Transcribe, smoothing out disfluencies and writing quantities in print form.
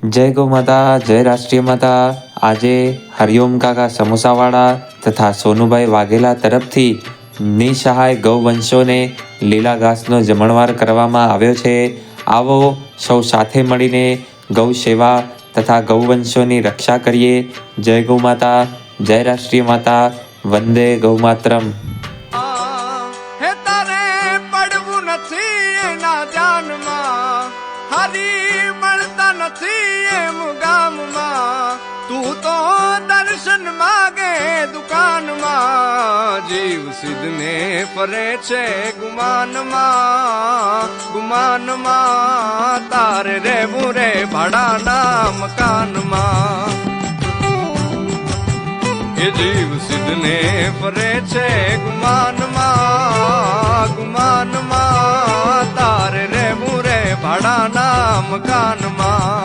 જય ગૌ માતા, જય રાષ્ટ્રીય માતા। આજે હરિઓમ કાકા સમોસાવાળા તથા સોનુભાઈ વાઘેલા તરફથી નિસહાય ગૌવંશોને લીલા ઘાસનો જમણવાર કરવામાં આવ્યો છે। આવો સૌ સાથે મળીને ગૌ સેવા તથા ગૌવંશોની રક્ષા કરીએ। જય ગૌ માતા, જય રાષ્ટ્રીય માતા, વંદે ગૌ માતરમ। તું તો દર્શન માગે દુકાનમાં, જીવ સિદ્ધને ફરે છે ગુમાનમાં, તારે રહેવું રે ભાડાના મકાનમાં। એ જીવ સિદ્ધને ફરે છે ગુમાનમાં, તારે રહેવું રે ભાડાના મકાનમાં।